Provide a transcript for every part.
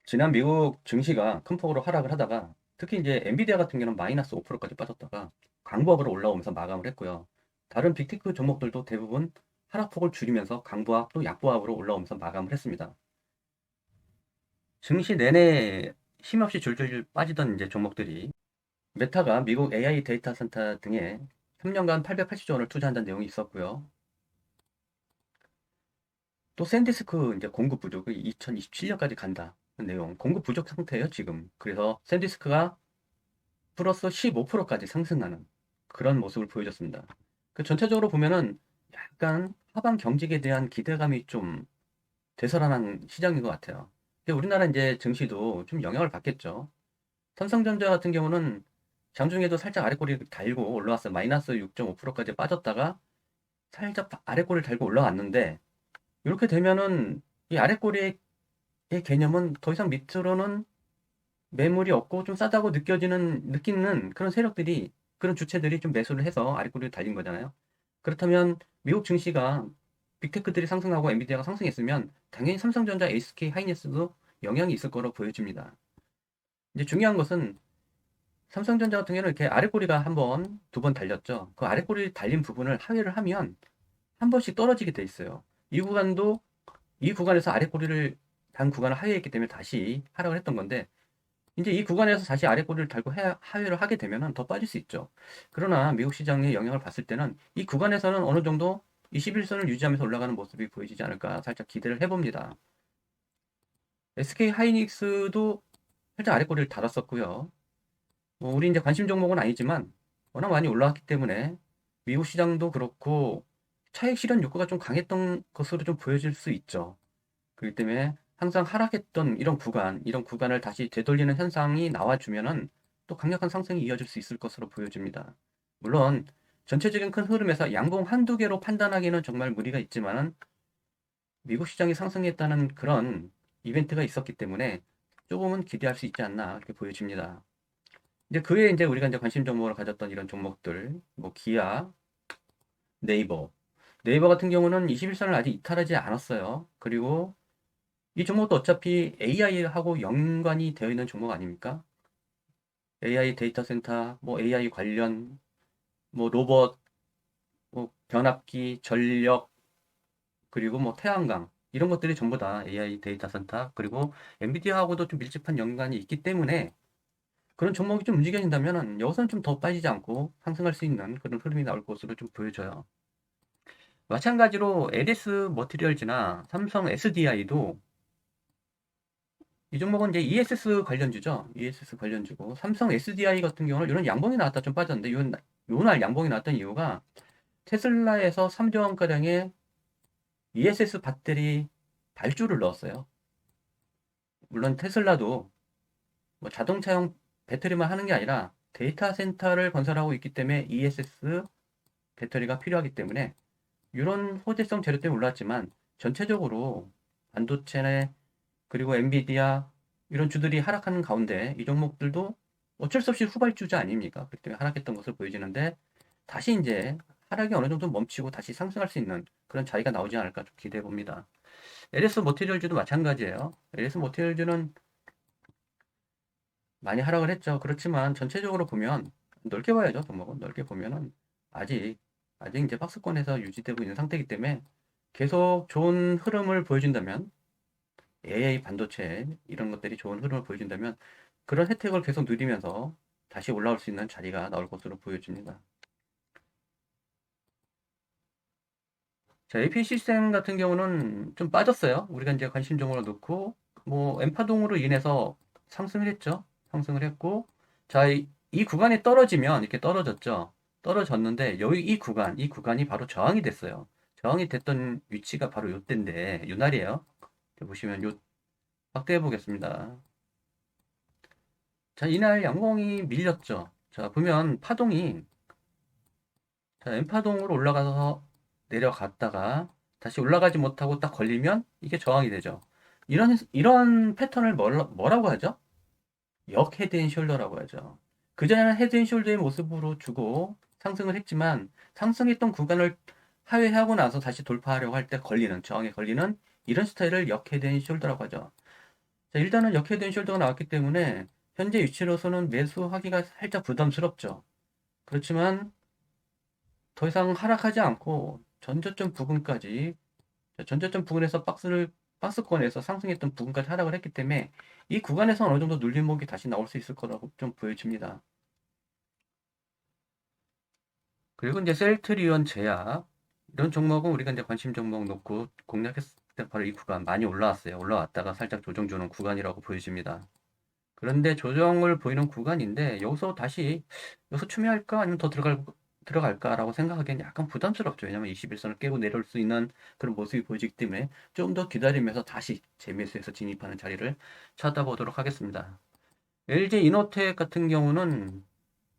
지난 미국 증시가 큰 폭으로 하락을 하다가 특히 이제 엔비디아 같은 경우는 마이너스 5%까지 빠졌다가 강보합으로 올라오면서 마감을 했고요. 다른 빅테크 종목들도 대부분 하락폭을 줄이면서 강보합 또 약보합으로 올라오면서 마감을 했습니다. 증시 내내 힘없이 줄줄줄 빠지던 이제 종목들이 메타가 미국 AI 데이터 센터 등에 3년간 880조 원을 투자한다는 내용이 있었고요. 또 샌디스크 이제 공급 부족이 2027년까지 간다. 내용. 공급 부족 상태예요, 지금. 그래서 샌디스크가 플러스 15%까지 상승하는 그런 모습을 보여줬습니다. 그 전체적으로 보면은 약간 하반 경직에 대한 기대감이 좀 되살아난 시장인 것 같아요. 근데 우리나라 이제 증시도 좀 영향을 받겠죠. 삼성전자 같은 경우는 장중에도 살짝 아래꼬리 달고 올라왔어요. 마이너스 6.5%까지 빠졌다가 살짝 아래꼬리를 달고 올라왔는데 이렇게 되면은 이 아래꼬리의 개념은 더 이상 밑으로는 매물이 없고 좀 싸다고 느끼는 그런 세력들이, 그런 주체들이 좀 매수를 해서 아래꼬리를 달린 거잖아요. 그렇다면 미국 증시가 빅테크들이 상승하고 엔비디아가 상승했으면 당연히 삼성전자, SK 하이닉스도 영향이 있을 거로 보여집니다. 이제 중요한 것은 삼성전자 같은 경우는 이렇게 아래꼬리가 한 번, 두 번 달렸죠. 그 아래꼬리 달린 부분을 하회를 하면 한 번씩 떨어지게 돼 있어요. 이 구간도 이 구간에서 아래꼬리를 단 구간을 하회했기 때문에 다시 하락을 했던 건데 이제 이 구간에서 다시 아래 꼬리를 달고 하회를 하게 되면 더 빠질 수 있죠. 그러나 미국 시장의 영향을 봤을 때는 이 구간에서는 어느 정도 21선을 유지하면서 올라가는 모습이 보여지지 않을까 살짝 기대를 해봅니다. SK 하이닉스도 살짝 아래 꼬리를 달았었고요. 뭐 우리 이제 관심 종목은 아니지만 워낙 많이 올라왔기 때문에 미국 시장도 그렇고 차익 실현 욕구가 좀 강했던 것으로 좀 보여질 수 있죠. 그렇기 때문에 항상 하락했던 이런 구간을 다시 되돌리는 현상이 나와주면은 또 강력한 상승이 이어질 수 있을 것으로 보여집니다. 물론 전체적인 큰 흐름에서 양봉 한두 개로 판단하기는 정말 무리가 있지만은 미국 시장이 상승했다는 그런 이벤트가 있었기 때문에 조금은 기대할 수 있지 않나 이렇게 보여집니다. 이제 그에 이제 우리가 이제 관심 종목으로 가졌던 이런 종목들, 뭐 기아, 네이버. 네이버 같은 경우는 21선을 아직 이탈하지 않았어요. 그리고 이 종목도 어차피 AI하고 연관이 되어 있는 종목 아닙니까? AI 데이터 센터, 뭐 AI 관련, 뭐 로봇, 뭐 변압기, 전력, 그리고 뭐 태양광 이런 것들이 전부 다 AI 데이터 센터 그리고 엔비디아하고도 좀 밀접한 연관이 있기 때문에 그런 종목이 좀 움직여진다면은 여기서는 좀 더 빠지지 않고 상승할 수 있는 그런 흐름이 나올 것으로 좀 보여져요. 마찬가지로 LS 머티리얼즈나 삼성 SDI도 이 종목은 이제 ESS 관련주죠. ESS 관련주고 삼성 SDI 같은 경우는 이런 양봉이 나왔다 좀 빠졌는데 요날 양봉이 나왔던 이유가 테슬라에서 3조 원가량의 ESS 배터리 발주를 넣었어요. 물론 테슬라도 뭐 자동차용 배터리만 하는 게 아니라 데이터 센터를 건설하고 있기 때문에 ESS 배터리가 필요하기 때문에 이런 호재성 재료 때문에 올랐지만 전체적으로 반도체나 그리고 엔비디아 이런 주들이 하락하는 가운데 이 종목들도 어쩔 수 없이 후발주자 아닙니까? 그렇기 때문에 하락했던 것을 보여지는데 다시 이제 하락이 어느 정도 멈추고 다시 상승할 수 있는 그런 자리가 나오지 않을까 좀 기대해 봅니다. LS 머티리얼즈도 마찬가지예요. LS 머티리얼즈는 많이 하락을 했죠. 그렇지만 전체적으로 보면 넓게 봐야죠. 종목은 넓게 보면은 아직 아직 이제 박스권에서 유지되고 있는 상태이기 때문에 계속 좋은 흐름을 보여준다면 AI 반도체 이런 것들이 좋은 흐름을 보여준다면 그런 혜택을 계속 누리면서 다시 올라올 수 있는 자리가 나올 것으로 보여집니다. 자, AP 시스템 같은 경우는 좀 빠졌어요. 우리가 이제 관심 종목으로 넣고 뭐 엠파동으로 인해서 상승을 했죠. 상승을 했고 자, 이 구간이 떨어지면 이렇게 떨어졌죠. 떨어졌는데 여기 이 구간이 바로 저항이 됐어요. 저항이 됐던 위치가 바로 요때인데 요 날이에요. 보시면 요 확대해 보겠습니다. 자, 이날 양봉이 밀렸죠. 자, 보면 파동이 자, N파동으로 올라가서 내려갔다가 다시 올라가지 못하고 딱 걸리면 이게 저항이 되죠. 이런 패턴을 뭐라고 하죠? 역 헤드앤숄더라고 하죠. 그전에는 헤드앤숄더의 모습으로 주고 상승을 했지만 상승했던 구간을 하회하고 나서 다시 돌파하려고 할 때 걸리는 저항에 걸리는 이런 스타일을 역 헤드앤숄더라고 하죠. 자, 일단은 역헤드 앤 숄더가 나왔기 때문에 현재 위치로서는 매수하기가 살짝 부담스럽죠. 그렇지만 더 이상 하락하지 않고 전저점 부근까지, 전저점 부근에서 박스권에서 상승했던 부분까지 하락을 했기 때문에 이 구간에서 어느 정도 눌림목이 다시 나올 수 있을 거라고 좀 보여집니다. 그리고 이제 셀트리온 제약 이런 종목은 우리가 이제 관심 종목 놓고 공략했을 때 바로 이 구간 많이 올라왔어요. 올라왔다가 살짝 조정 주는 구간이라고 보여집니다. 그런데 조정을 보이는 구간인데 여기서 추미할까 아니면 더 들어갈까라고 생각하기엔 약간 부담스럽죠. 왜냐면 21선을 깨고 내려올 수 있는 그런 모습이 보여지기 때문에 좀 더 기다리면서 다시 재매수해서 진입하는 자리를 찾아보도록 하겠습니다. LG 이노텍 같은 경우는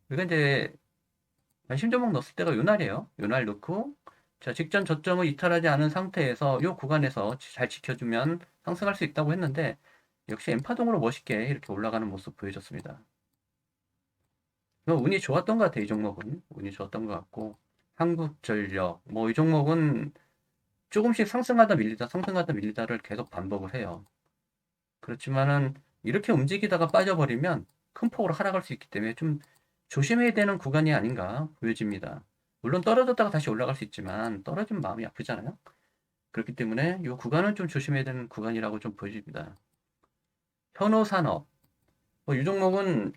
우리가 이제 관심 종목 넣었을 때가 요 날이에요. 요 날 넣고 자, 직전 저점을 이탈하지 않은 상태에서 이 구간에서 잘 지켜주면 상승할 수 있다고 했는데 역시 엠파동으로 멋있게 이렇게 올라가는 모습 보여줬습니다. 운이 좋았던 것 같아요. 이 종목은 운이 좋았던 것 같고 한국전력 뭐 이 종목은 조금씩 상승하다 밀리다를 계속 반복을 해요. 그렇지만은 이렇게 움직이다가 빠져버리면 큰 폭으로 하락할 수 있기 때문에 좀 조심해야 되는 구간이 아닌가 보여집니다. 물론 떨어졌다가 다시 올라갈 수 있지만 떨어지면 마음이 아프잖아요. 그렇기 때문에 이 구간은 좀 조심해야 되는 구간이라고 좀 보여집니다. 현호산업 이 종목은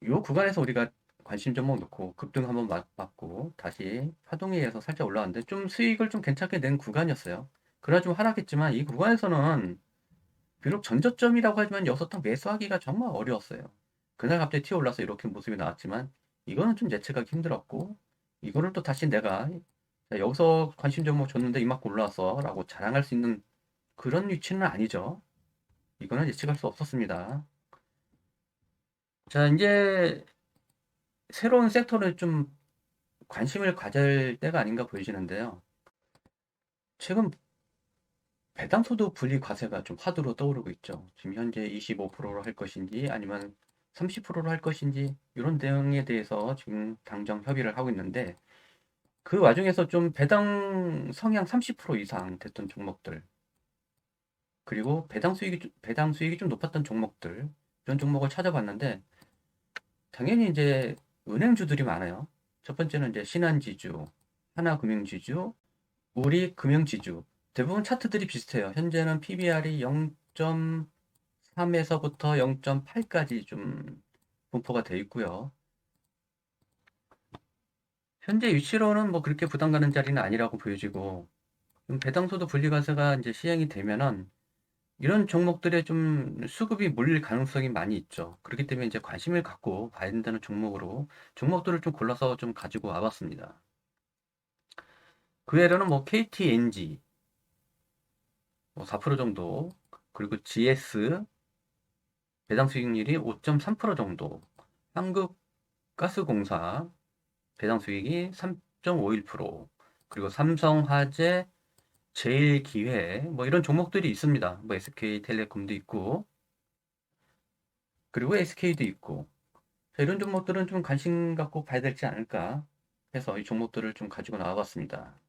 이 구간에서 우리가 관심 종목 놓고 급등 한번 맞고 다시 파동에 의해서 살짝 올라왔는데 좀 수익을 좀 괜찮게 낸 구간이었어요. 그래야 좀 하락했지만 이 구간에서는 비록 전저점이라고 하지만 여기서 딱 매수하기가 정말 어려웠어요. 그날 갑자기 튀어올라서 이렇게 모습이 나왔지만 이거는 좀 예측하기 힘들었고 이거를 또 다시 내가 여기서 관심 종목 줬는데 이만큼 올라왔어 라고 자랑할 수 있는 그런 위치는 아니죠. 이거는 예측할 수 없었습니다. 자, 이제 새로운 섹터를 좀 관심을 가질 때가 아닌가 보여지는데요. 최근 배당소득 분리 과세가 좀 화두로 떠오르고 있죠. 지금 현재 25%로 할 것인지 아니면 30%로 할 것인지 이런 내용에 대해서 지금 당정 협의를 하고 있는데 그 와중에서 좀 배당 성향 30% 이상 됐던 종목들 그리고 배당 수익이 좀 높았던 종목들 이런 종목을 찾아봤는데 당연히 이제 은행주들이 많아요. 첫 번째는 이제 신한지주, 하나금융지주, 우리금융지주 대부분 차트들이 비슷해요. 현재는 PBR이 0.3에서부터 0.8까지 좀 분포가 되어 있고요. 현재 위치로는 뭐 그렇게 부담 가는 자리는 아니라고 보여지고 배당소득 분리과세가 이제 시행이 되면은 이런 종목들의 좀 수급이 몰릴 가능성이 많이 있죠. 그렇기 때문에 이제 관심을 갖고 봐야 된다는 종목들을 좀 골라서 좀 가지고 와봤습니다. 그 외에는 뭐 KTNG 뭐 4% 정도 그리고 GS 배당 수익률이 5.3% 정도, 한국가스공사 배당 수익이 3.51%, 그리고 삼성화재, 제일기회 뭐 이런 종목들이 있습니다. 뭐 SK텔레콤도 있고, 그리고 SK도 있고, 이런 종목들은 좀 관심 갖고 봐야 되지 않을까 해서 이 종목들을 좀 가지고 나와봤습니다.